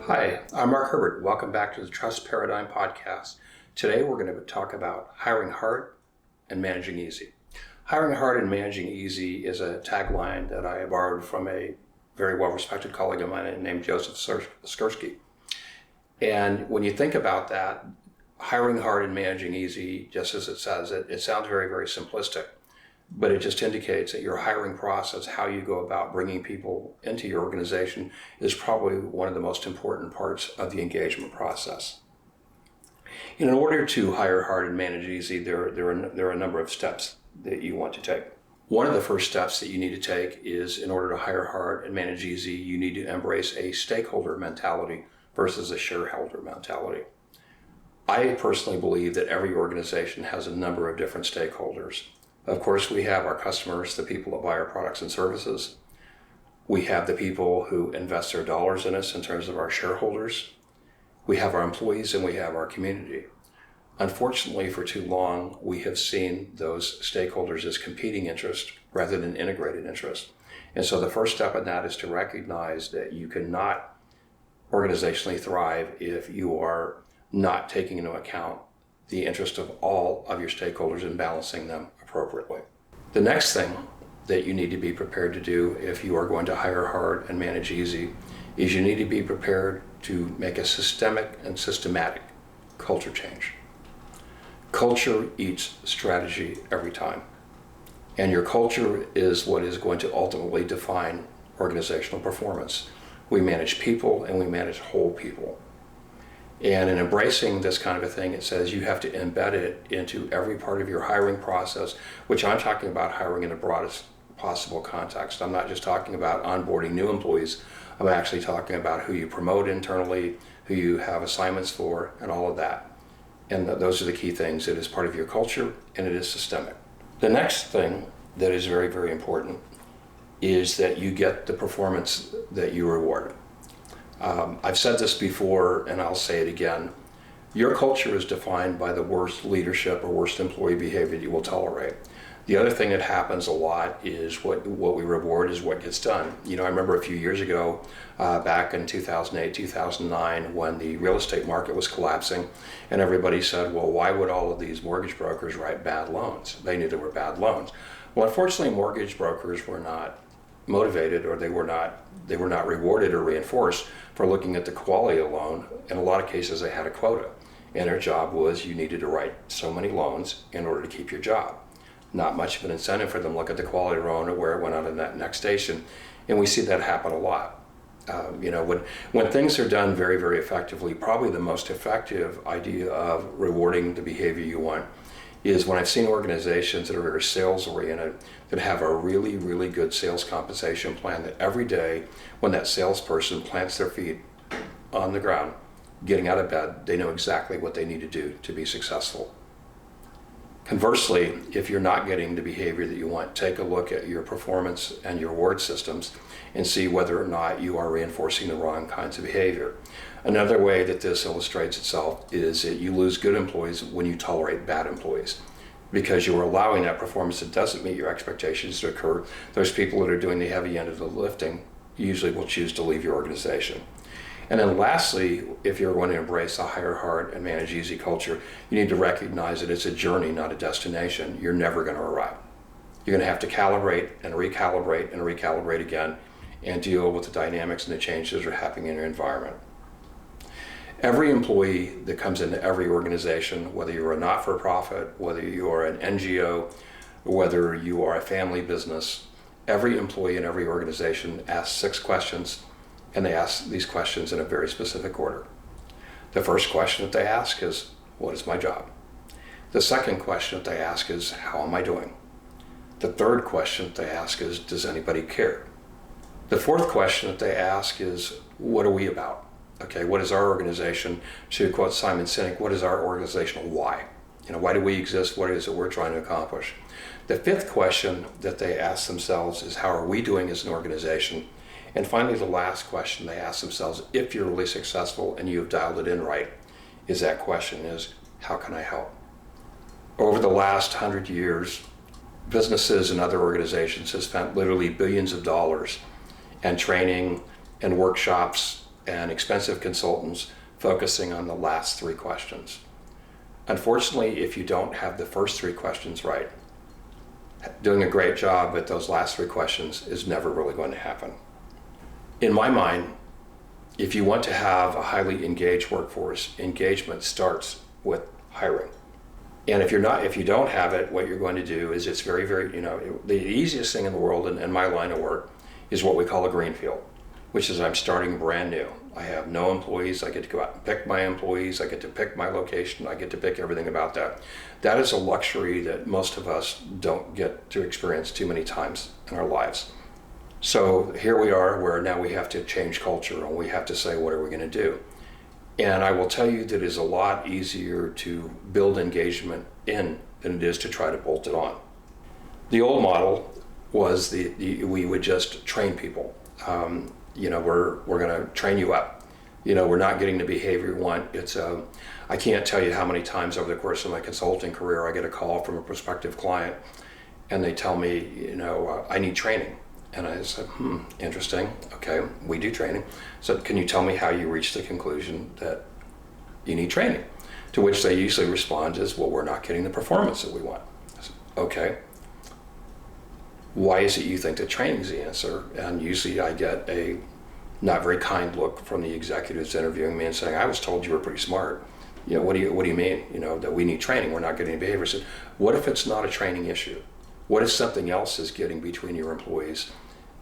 Hi, I'm Mark Herbert. Welcome back to the Trust Paradigm Podcast. Today we're going to talk about hiring hard and managing easy. Hiring hard and managing easy is a tagline that I borrowed from a very well-respected colleague of mine named Joseph Skursky. And when you think about that, hiring hard and managing easy, just as it says, it sounds very, very simplistic. But it just indicates that your hiring process, how you go about bringing people into your organization, is probably one of the most important parts of the engagement process. In order to hire hard and manage easy, there are a number of steps that you want to take. One of the first steps that you need to take is, in order to hire hard and manage easy, you need to embrace a stakeholder mentality versus a shareholder mentality. I personally believe that every organization has a number of different stakeholders. Of course, we have our customers, the people that buy our products and services. We have the people who invest their dollars in us in terms of our shareholders. We have our employees and we have our community. Unfortunately, for too long, we have seen those stakeholders as competing interests rather than integrated interests. And so the first step in that is to recognize that you cannot organizationally thrive if you are not taking into account the interest of all of your stakeholders and balancing them appropriately. The next thing that you need to be prepared to do if you are going to hire hard and manage easy is you need to be prepared to make a systemic and systematic culture change. Culture eats strategy every time. And your culture is what is going to ultimately define organizational performance. We manage people and we manage whole people. And in embracing this kind of a thing, it says you have to embed it into every part of your hiring process, which I'm talking about hiring in the broadest possible context. I'm not just talking about onboarding new employees. I'm actually talking about who you promote internally, who you have assignments for, and all of that. And those are the key things. It is part of your culture, and it is systemic. The next thing that is very, very important is that you get the performance that you reward. I've said this before, and I'll say it again. Your culture is defined by the worst leadership or worst employee behavior you will tolerate. The other thing that happens a lot is what we reward is what gets done. You know, I remember a few years ago, back in 2008, 2009, when the real estate market was collapsing, and everybody said, well, why would all of these mortgage brokers write bad loans? They knew there were bad loans. Well, unfortunately, mortgage brokers were not motivated, or they were not rewarded or reinforced for looking at the quality of the loan. In a lot of cases, they had a quota, and their job was you needed to write so many loans in order to keep your job. Not much of an incentive for them to look at the quality of the loan or where it went on in that next station, and we see that happen a lot. When things are done very, very effectively, probably the most effective idea of rewarding the behavior you want is when I've seen organizations that are very sales-oriented that have a really, really good sales compensation plan, that every day when that salesperson plants their feet on the ground, getting out of bed, they know exactly what they need to do to be successful. Conversely, if you're not getting the behavior that you want, take a look at your performance and your reward systems and see whether or not you are reinforcing the wrong kinds of behavior. Another way that this illustrates itself is that you lose good employees when you tolerate bad employees, because you are allowing that performance that doesn't meet your expectations to occur. Those people that are doing the heavy end of the lifting usually will choose to leave your organization. And then lastly, if you're going to embrace a hire hard and manage easy culture, you need to recognize that it's a journey, not a destination. You're never going to arrive. You're going to have to calibrate and recalibrate again and deal with the dynamics and the changes that are happening in your environment. Every employee that comes into every organization, whether you're a not-for-profit, whether you are an NGO, whether you are a family business, every employee in every organization asks 6 questions, and they ask these questions in a very specific order. The first question that they ask is, what is my job? The second question that they ask is, how am I doing? The third question that they ask is, does anybody care? The fourth question that they ask is, what are we about? Okay, what is our organization? To quote Simon Sinek, what is our organizational why? Why do we exist? What is it we're trying to accomplish? The fifth question that they ask themselves is, how are we doing as an organization? And finally, the last question they ask themselves, if you're really successful and you've dialed it in right, is that question is, how can I help? Over the last 100 years, businesses and other organizations have spent literally billions of dollars and training and workshops and expensive consultants focusing on the last three questions. Unfortunately, if you don't have the first three questions right, doing a great job at those last three questions is never really going to happen. In my mind, if you want to have a highly engaged workforce, engagement starts with hiring. And if you don't have it, what you're going to do is it's very, very, the easiest thing in the world in my line of work is what we call a greenfield, which is I'm starting brand new. I have no employees. I get to go out and pick my employees. I get to pick my location. I get to pick everything about that. That is a luxury that most of us don't get to experience too many times in our lives. So here we are where now we have to change culture and we have to say, what are we going to do? And I will tell you that it is a lot easier to build engagement in than it is to try to bolt it on. The old model was we would just train people. We're going to train you up. We're not getting the behavior you want. I can't tell you how many times over the course of my consulting career I get a call from a prospective client and they tell me, I need training. And I said, interesting. Okay, we do training. So can you tell me how you reached the conclusion that you need training? To which they usually respond is, well, we're not getting the performance that we want. I said, okay. Why is it you think that training is the answer? And usually I get a not very kind look from the executives interviewing me and saying, I was told you were pretty smart. What do you mean? That we need training, we're not getting any behavior. I said, what if it's not a training issue? What if something else is getting between your employees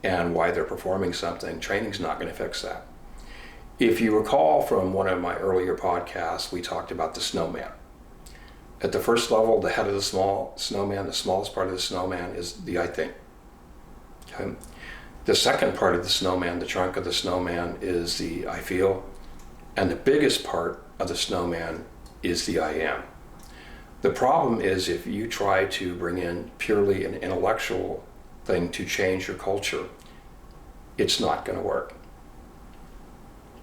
and why they're performing something? Training's not going to fix that. If you recall from one of my earlier podcasts, we talked about the snowman. At the first level, the head of the small snowman, the smallest part of the snowman is the I think. Okay? The second part of the snowman, the trunk of the snowman, is the I feel. And the biggest part of the snowman is the I am. The problem is if you try to bring in purely an intellectual thing to change your culture, it's not going to work.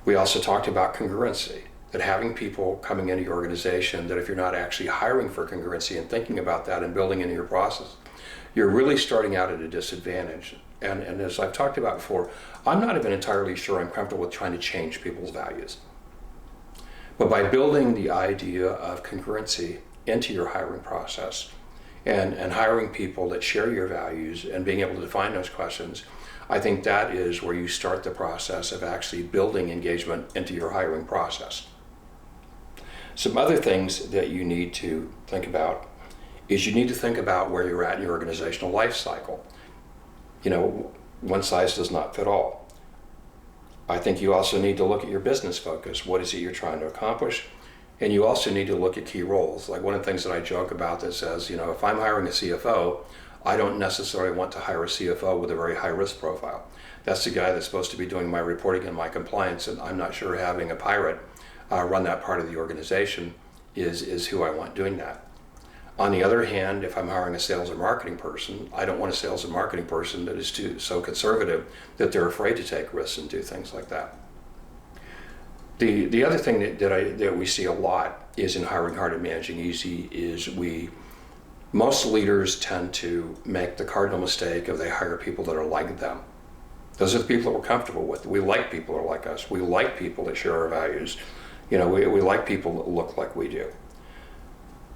We also talked about congruency, that having people coming into your organization, that if you're not actually hiring for congruency and thinking about that and building into your process, you're really starting out at a disadvantage. And as I've talked about before, I'm not even entirely sure I'm comfortable with trying to change people's values. But by building the idea of congruency into your hiring process and hiring people that share your values and being able to define those questions, I think that is where you start the process of actually building engagement into your hiring process. Some other things that you need to think about is you need to think about where you're at in your organizational life cycle. One size does not fit all. I think you also need to look at your business focus. What is it you're trying to accomplish? And you also need to look at key roles. Like one of the things that I joke about that says, if I'm hiring a CFO, I don't necessarily want to hire a CFO with a very high risk profile. That's the guy that's supposed to be doing my reporting and my compliance, and I'm not sure having a pirate run that part of the organization is who I want doing that. On the other hand, if I'm hiring a sales and marketing person, I don't want a sales and marketing person that is so conservative that they're afraid to take risks and do things like that. The other thing that we see a lot is in hiring hard and managing easy is most leaders tend to make the cardinal mistake of they hire people that are like them. Those are the people that we're comfortable with. We like people that are like us. We like people that share our values. We like people that look like we do.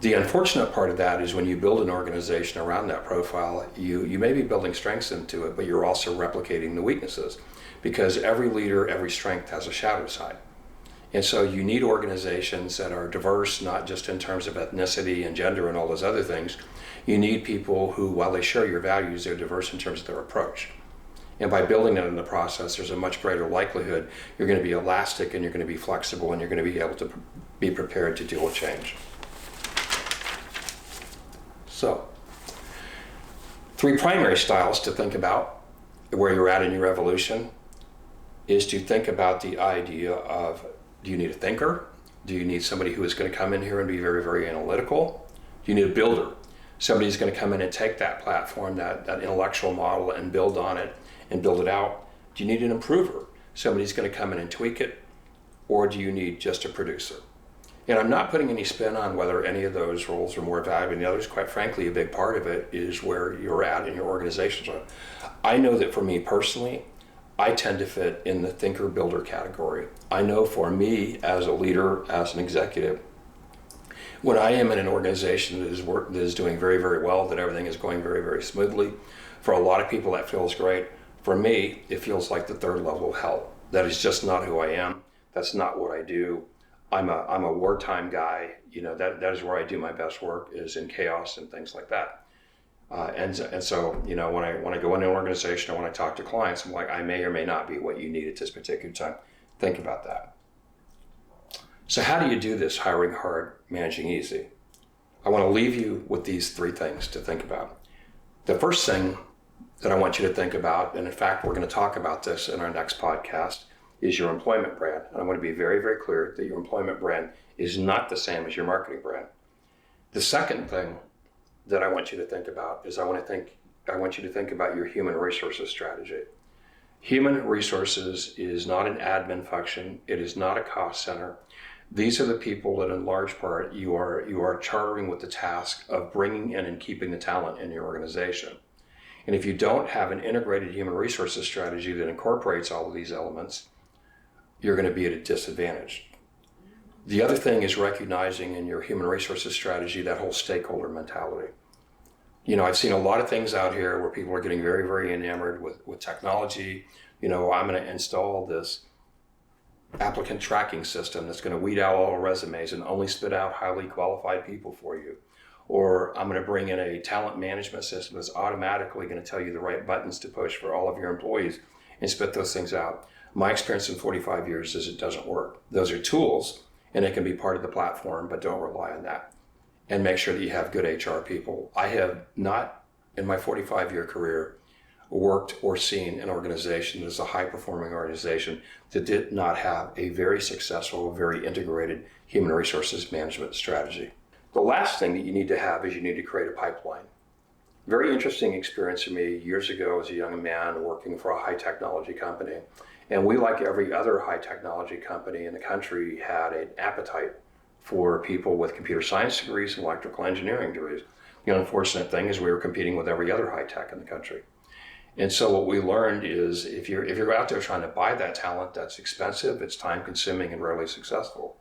The unfortunate part of that is when you build an organization around that profile, you may be building strengths into it, but you're also replicating the weaknesses, because every leader, every strength has a shadow side. And so you need organizations that are diverse, not just in terms of ethnicity and gender and all those other things. You need people who, while they share your values, they're diverse in terms of their approach. And by building that in the process, there's a much greater likelihood you're going to be elastic and you're going to be flexible and you're going to be able to be prepared to deal with change. So, 3 primary styles to think about where you're at in your evolution is to think about the idea of, do you need a thinker? Do you need somebody who is going to come in here and be very, very analytical? Do you need a builder? Somebody who's going to come in and take that platform, that intellectual model, and build on it and build it out. Do you need an improver? Somebody's going to come in and tweak it? Or do you need just a producer? And I'm not putting any spin on whether any of those roles are more valuable than the others. Quite frankly, a big part of it is where you're at in your organization. So I know that for me personally, I tend to fit in the thinker builder category. I know for me as a leader, as an executive, when I am in an organization that is doing very, very well, that everything is going very, very smoothly, for a lot of people that feels great. For me, it feels like the third level of hell. That is just not who I am. That's not what I do. I'm a wartime guy. That is where I do my best work, is in chaos and things like that. And so when I go into an organization or when I talk to clients, I'm like, I may or may not be what you need at this particular time. Think about that. So how do you do this hiring hard, managing easy? I want to leave you with these three things to think about. The first thing that I want you to think about, and in fact, we're going to talk about this in our next podcast, is your employment brand. And I want to be very, very clear that your employment brand is not the same as your marketing brand. The second thing that I want you to think about is I want you to think about your human resources strategy. Human resources is not an admin function. It is not a cost center. These are the people that in large part you are chartering with the task of bringing in and keeping the talent in your organization. And if you don't have an integrated human resources strategy that incorporates all of these elements, you're going to be at a disadvantage. The other thing is recognizing in your human resources strategy that whole stakeholder mentality. I've seen a lot of things out here where people are getting very, very enamored with technology. I'm going to install this applicant tracking system that's going to weed out all resumes and only spit out highly qualified people for you. Or I'm going to bring in a talent management system that's automatically going to tell you the right buttons to push for all of your employees and spit those things out. My experience in 45 years is it doesn't work. Those are tools and it can be part of the platform, but don't rely on that. And make sure that you have good HR people. I have not, in my 45-year career, worked or seen an organization that is a high-performing organization that did not have a very successful, very integrated human resources management strategy. The last thing that you need to have is you need to create a pipeline. Very interesting experience for me years ago as a young man working for a high technology company. And we, like every other high technology company in the country, had an appetite for people with computer science degrees and electrical engineering degrees. The unfortunate thing is we were competing with every other high tech in the country. And so what we learned is if you're out there trying to buy that talent, that's expensive, it's time consuming and rarely successful.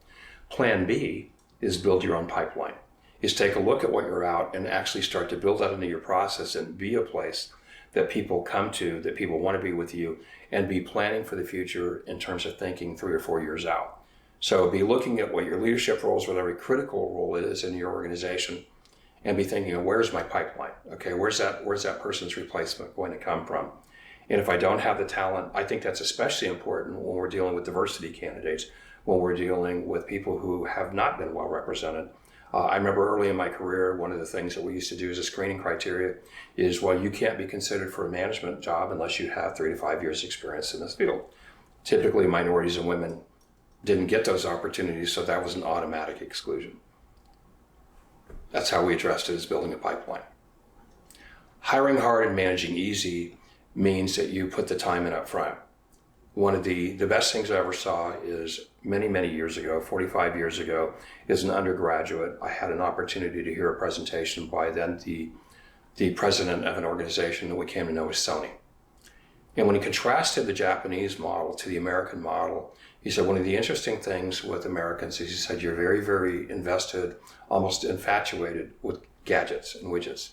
Plan B is build your own pipeline, is take a look at what you're out and actually start to build that into your process and be a place that people come to, that people want to be with you, and be planning for the future in terms of thinking 3 or 4 years out. So be looking at what your leadership roles, what every critical role is in your organization, and be thinking, where's my pipeline? Okay, where's that person's replacement going to come from? And if I don't have the talent, I think that's especially important when we're dealing with diversity candidates, when we're dealing with people who have not been well represented. I remember early in my career, one of the things that we used to do as a screening criteria is, well, you can't be considered for a management job unless you have 3 to 5 years experience in this field. Typically, minorities and women didn't get those opportunities, so that was an automatic exclusion. That's how we addressed it, as building a pipeline. Hiring hard and managing easy means that you put the time in up front. One of the best things I ever saw is many, many years ago, 45 years ago, as an undergraduate, I had an opportunity to hear a presentation by then the president of an organization that we came to know as Sony. And when he contrasted the Japanese model to the American model, he said one of the interesting things with Americans is he said you're very, very invested, almost infatuated with gadgets and widgets.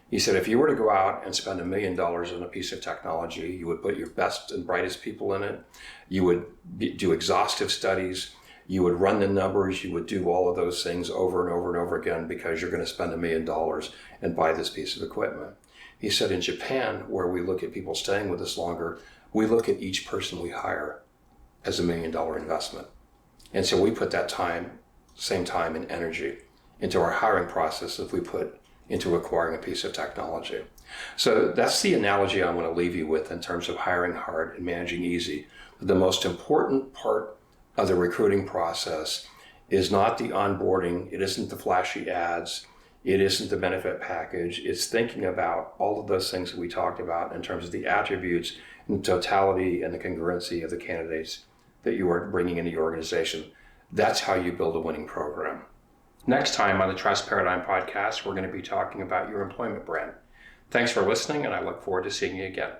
He said if you were to go out and spend $1 million on a piece of technology, you would put your best and brightest people in it, you would do exhaustive studies, you would run the numbers, you would do all of those things over and over and over again because you're going to spend $1 million and buy this piece of equipment. He said in Japan, where we look at people staying with us longer, we look at each person we hire as $1 million investment. And so we put that time, same time and energy into our hiring process as we put into acquiring a piece of technology. So that's the analogy I want to leave you with in terms of hiring hard and managing easy. The most important part of the recruiting process is not the onboarding, it isn't the flashy ads, it isn't the benefit package, it's thinking about all of those things that we talked about in terms of the attributes and totality and the congruency of the candidates that you are bringing into your organization. That's how you build a winning program. Next time on the Trust Paradigm Podcast, we're going to be talking about your employment brand. Thanks for listening, and I look forward to seeing you again.